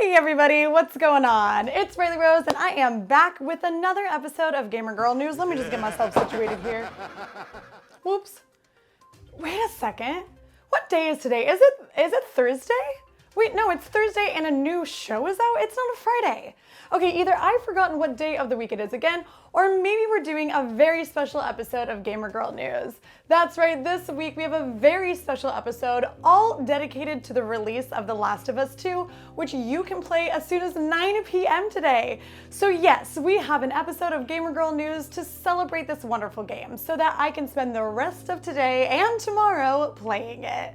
Hey everybody, what's going on? It's Riley Rose and I am back with another episode of Gamer Girl News. Let me just get myself situated here. Whoops. Wait a second. What day is today? Is it Thursday? Wait, no, it's Thursday and a new show is out? It's not a Friday. Okay, either I've forgotten what day of the week it is again, or maybe we're doing a very special episode of Gamer Girl News. That's right, this week we have a very special episode all dedicated to the release of The Last of Us 2, which you can play as soon as 9 p.m. today. So yes, we have an episode of Gamer Girl News to celebrate this wonderful game so that I can spend the rest of today and tomorrow playing it.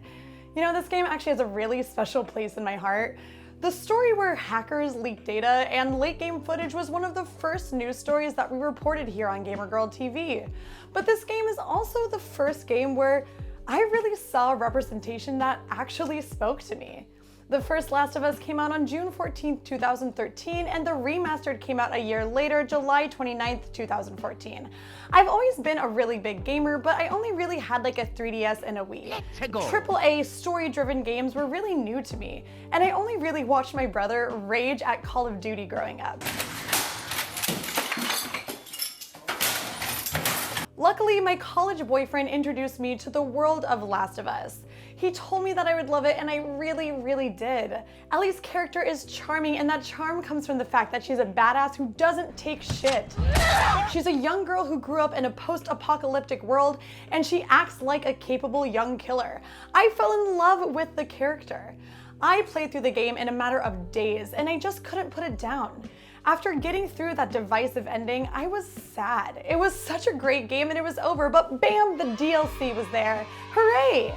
You know, this game actually has a really special place in my heart. The story where hackers leaked data and late game footage was one of the first news stories that we reported here on Gamer Girl TV. But this game is also the first game where I really saw representation that actually spoke to me. The first Last of Us came out on June 14th, 2013, and the remastered came out a year later, July 29th, 2014. I've always been a really big gamer, but I only really had like a 3DS and a Wii. AAA story-driven games were really new to me, and I only really watched my brother rage at Call of Duty growing up. Luckily, my college boyfriend introduced me to the world of Last of Us. He told me that I would love it, and I really did. Ellie's character is charming, and that charm comes from the fact that she's a badass who doesn't take shit. She's a young girl who grew up in a post-apocalyptic world, and she acts like a capable young killer. I fell in love with the character. I played through the game in a matter of days, and I just couldn't put it down. After getting through that divisive ending, I was sad. It was such a great game and it was over, but bam, the DLC was there. Hooray!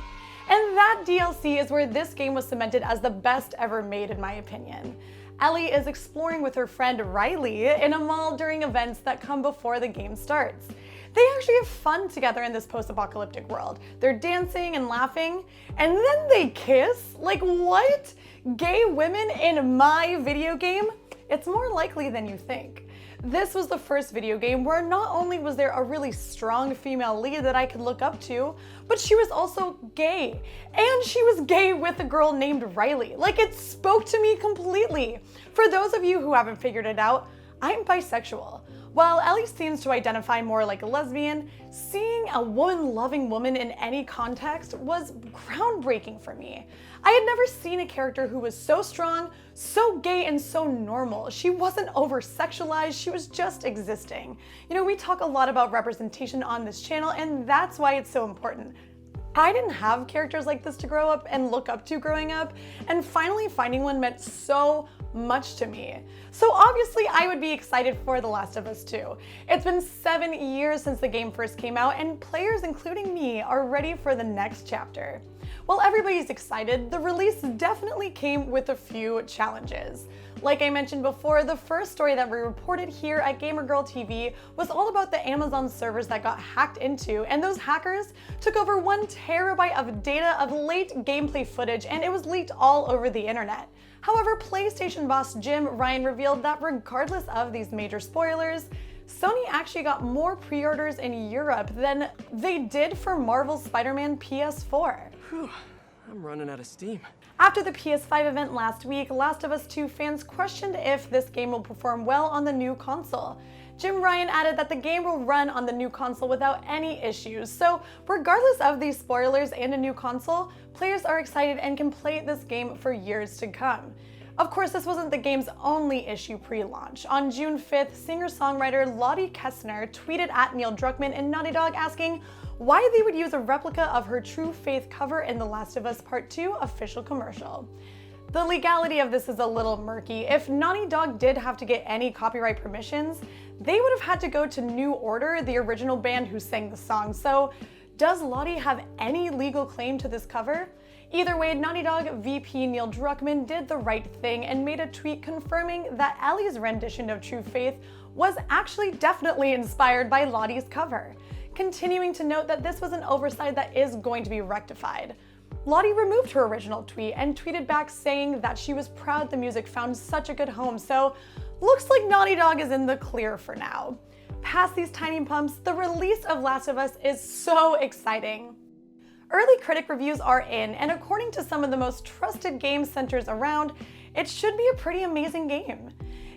And that DLC is where this game was cemented as the best ever made in my opinion. Ellie is exploring with her friend Riley in a mall during events that come before the game starts. They actually have fun together in this post-apocalyptic world. They're dancing and laughing, and then they kiss? Like what? Gay women in my video game? It's more likely than you think. This was the first video game where not only was there a really strong female lead that I could look up to, but she was also gay. And she was gay with a girl named Riley. Like, it spoke to me completely. For those of you who haven't figured it out, I'm bisexual. While Ellie seems to identify more like a lesbian, seeing a woman-loving woman in any context was groundbreaking for me. I had never seen a character who was so strong, so gay, and so normal. She wasn't over-sexualized, she was just existing. You know, we talk a lot about representation on this channel, and that's why it's so important. I didn't have characters like this to grow up and look up to growing up, and finally finding one meant so much to me. So obviously I would be excited for The Last of Us 2. It's been 7 years since the game first came out, and players, including me, are ready for the next chapter. While everybody's excited, the release definitely came with a few challenges. Like I mentioned before, the first story that we reported here at Gamer Girl TV was all about the Amazon servers that got hacked into, and those hackers took over 1 terabyte of data of late gameplay footage, and it was leaked all over the internet. However, PlayStation boss Jim Ryan revealed that regardless of these major spoilers, Sony actually got more pre-orders in Europe than they did for Marvel's Spider-Man PS4. Whew, I'm running out of steam. After the PS5 event last week, Last of Us 2 fans questioned if this game will perform well on the new console. Jim Ryan added that the game will run on the new console without any issues, so regardless of these spoilers and a new console, players are excited and can play this game for years to come. Of course, this wasn't the game's only issue pre-launch. On June 5th, singer-songwriter Lottie Kestner tweeted at Neil Druckmann and Naughty Dog asking why they would use a replica of her True Faith cover in The Last of Us Part 2 official commercial. The legality of this is a little murky. If Naughty Dog did have to get any copyright permissions, they would have had to go to New Order, the original band who sang the song. So does Lottie have any legal claim to this cover? Either way, Naughty Dog VP Neil Druckmann did the right thing and made a tweet confirming that Ellie's rendition of True Faith was actually definitely inspired by Lottie's cover, continuing to note that this was an oversight that is going to be rectified. Lottie removed her original tweet and tweeted back saying that she was proud the music found such a good home, so looks like Naughty Dog is in the clear for now. Past these tiny pumps, the release of Last of Us is so exciting. Early critic reviews are in, and according to some of the most trusted game centers around, It should be a pretty amazing game.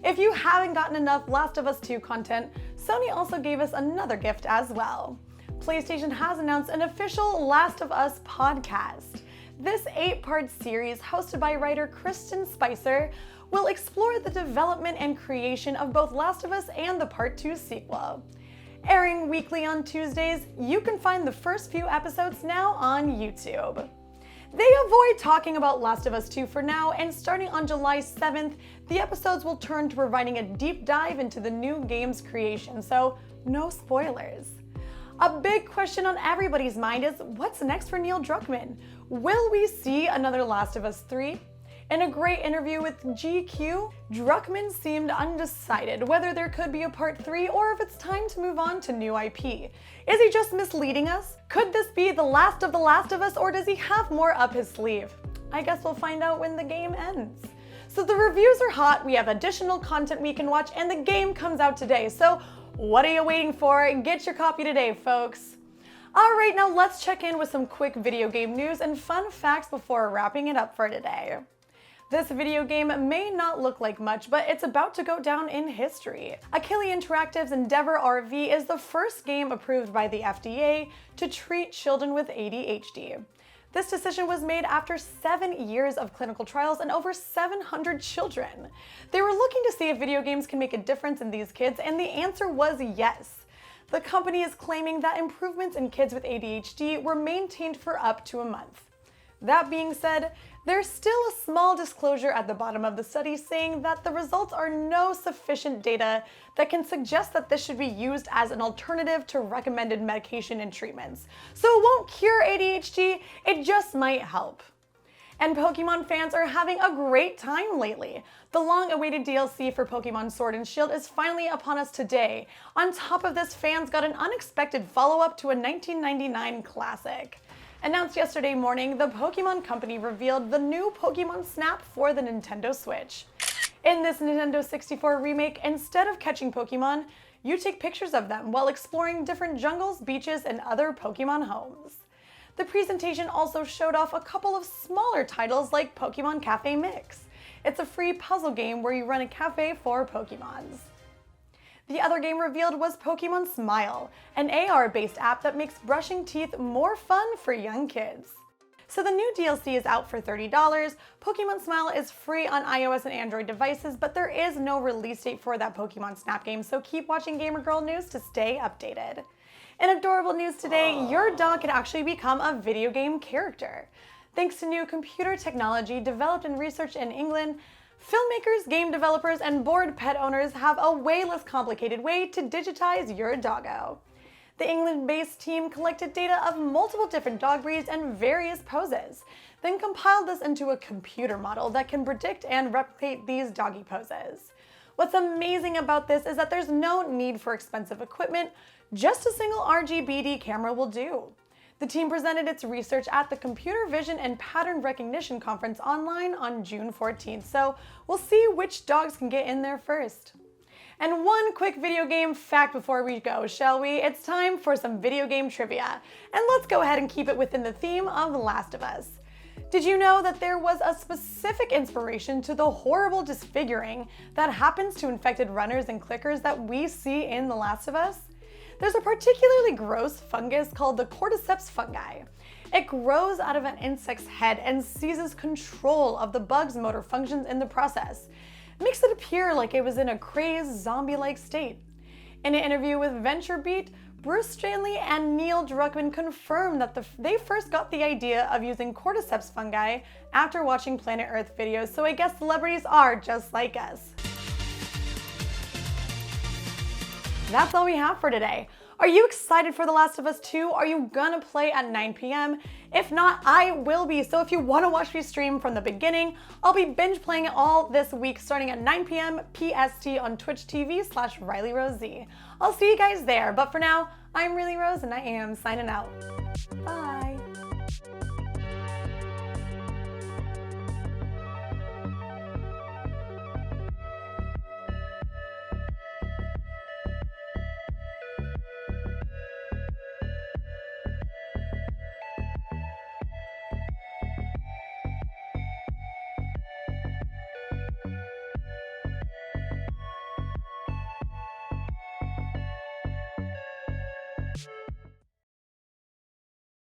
If you haven't gotten enough Last of Us 2 content, Sony also gave us another gift as well. PlayStation has announced an official Last of Us podcast. This 8-part series, hosted by writer Kristen Spicer, will explore the development and creation of both Last of Us and the Part 2 sequel. Airing weekly on Tuesdays, you can find the first few episodes now on YouTube. They avoid talking about Last of Us 2 for now, and starting on July 7th, the episodes will turn to providing a deep dive into the new game's creation, so no spoilers. A big question on everybody's mind is, what's next for Neil Druckmann? Will we see another Last of Us 3? In a great interview with GQ, Druckmann seemed undecided whether there could be a Part 3 or if it's time to move on to new IP. Is he just misleading us? Could this be the last of The Last of Us, or does he have more up his sleeve? I guess we'll find out when the game ends. So the reviews are hot, we have additional content we can watch, and the game comes out today. So what are you waiting for? Get your copy today, folks. Alright, now let's check in with some quick video game news and fun facts before wrapping it up for today. This video game may not look like much, but it's about to go down in history. Achille Interactive's Endeavor RV is the first game approved by the FDA to treat children with ADHD. This decision was made after 7 years of clinical trials and over 700 children. They were looking to see if video games can make a difference in these kids, and the answer was yes. The company is claiming that improvements in kids with ADHD were maintained for up to a month. That being said, there's still a small disclosure at the bottom of the study saying that the results are no sufficient data that can suggest that this should be used as an alternative to recommended medication and treatments. So it won't cure ADHD, it just might help. And Pokemon fans are having a great time lately. The long-awaited DLC for Pokemon Sword and Shield is finally upon us today. On top of this, fans got an unexpected follow-up to a 1999 classic. Announced yesterday morning, the Pokemon Company revealed the new Pokemon Snap for the Nintendo Switch. In this Nintendo 64 remake, instead of catching Pokemon, you take pictures of them while exploring different jungles, beaches, and other Pokemon homes. The presentation also showed off a couple of smaller titles like Pokemon Cafe Mix. It's a free puzzle game where you run a cafe for Pokemons. The other game revealed was Pokemon Smile, an AR-based app that makes brushing teeth more fun for young kids. So the new DLC is out for $30. Pokemon Smile is free on iOS and Android devices, but there is no release date for that Pokemon Snap game, so keep watching Gamer Girl News to stay updated. In adorable news today, your dog can actually become a video game character. Thanks to new computer technology developed and researched in England, filmmakers, game developers, and bored pet owners have a way less complicated way to digitize your doggo. The England-based team collected data of multiple different dog breeds and various poses, then compiled this into a computer model that can predict and replicate these doggy poses. What's amazing about this is that there's no need for expensive equipment, just a single RGBD camera will do. The team presented its research at the Computer Vision and Pattern Recognition Conference online on June 14th, so we'll see which dogs can get in there first. And one quick video game fact before we go, shall we? It's time for some video game trivia. And let's go ahead and keep it within the theme of The Last of Us. Did you know that there was a specific inspiration to the horrible disfiguring that happens to infected runners and clickers that we see in The Last of Us? There's a particularly gross fungus called the cordyceps fungi. It grows out of an insect's head and seizes control of the bug's motor functions in the process. It makes it appear like it was in a crazed, zombie-like state. In an interview with VentureBeat, Bruce Stanley and Neil Druckmann confirmed that they first got the idea of using cordyceps fungi after watching Planet Earth videos, so I guess celebrities are just like us. That's all we have for today. Are you excited for The Last of Us 2? Are you gonna play at 9 p.m? If not, I will be. So if you wanna watch me stream from the beginning, I'll be binge playing it all this week starting at 9 p.m. PST on Twitch TV/RileyRoseZ. I'll see you guys there, but for now, I'm Really Rose and I am signing out. Bye.